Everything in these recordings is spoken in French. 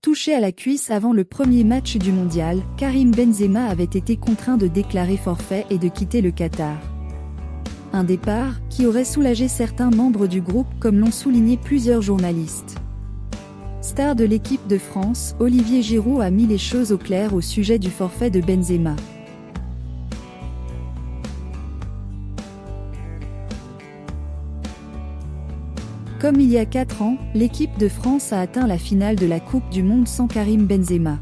Touché à la cuisse avant le premier match du mondial, Karim Benzema avait été contraint de déclarer forfait et de quitter le Qatar. Un départ qui aurait soulagé certains membres du groupe comme l'ont souligné plusieurs journalistes. Star de l'équipe de France, Olivier Giroud a mis les choses au clair au sujet du forfait de Benzema. Comme il y a 4 ans, l'équipe de France a atteint la finale de la Coupe du Monde sans Karim Benzema.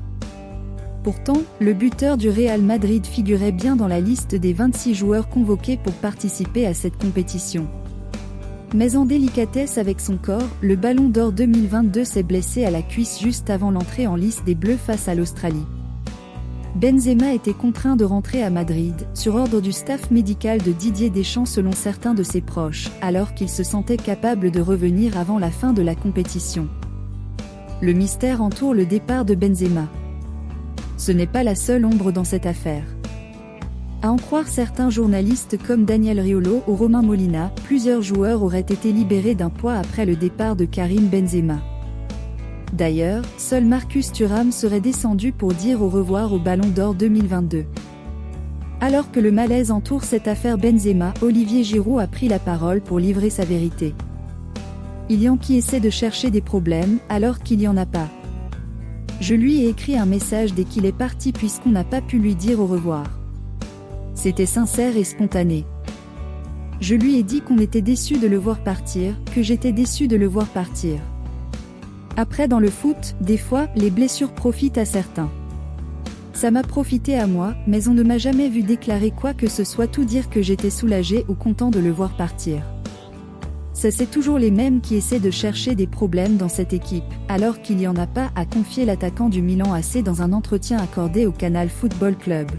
Pourtant, le buteur du Real Madrid figurait bien dans la liste des 26 joueurs convoqués pour participer à cette compétition. Mais en délicatesse avec son corps, le Ballon d'Or 2022 s'est blessé à la cuisse juste avant l'entrée en lice des Bleus face à l'Australie. Benzema était contraint de rentrer à Madrid, sur ordre du staff médical de Didier Deschamps selon certains de ses proches, alors qu'il se sentait capable de revenir avant la fin de la compétition. Le mystère entoure le départ de Benzema. Ce n'est pas la seule ombre dans cette affaire. À en croire certains journalistes comme Daniel Riolo ou Romain Molina, plusieurs joueurs auraient été libérés d'un poids après le départ de Karim Benzema. D'ailleurs, seul Marcus Thuram serait descendu pour dire au revoir au Ballon d'Or 2022. Alors que le malaise entoure cette affaire Benzema, Olivier Giroud a pris la parole pour livrer sa vérité. Il y en qui essaie de chercher des problèmes, alors qu'il n'y en a pas. Je lui ai écrit un message dès qu'il est parti puisqu'on n'a pas pu lui dire au revoir. C'était sincère et spontané. Je lui ai dit qu'on était déçu de le voir partir, que j'étais déçu de le voir partir. Après dans le foot, des fois, les blessures profitent à certains. Ça m'a profité à moi, mais on ne m'a jamais vu déclarer quoi que ce soit, tout dire que j'étais soulagé ou content de le voir partir. C'est toujours les mêmes qui essaient de chercher des problèmes dans cette équipe, alors qu'il n'y en a pas, a confié l'attaquant du Milan AC dans un entretien accordé au Canal Football Club.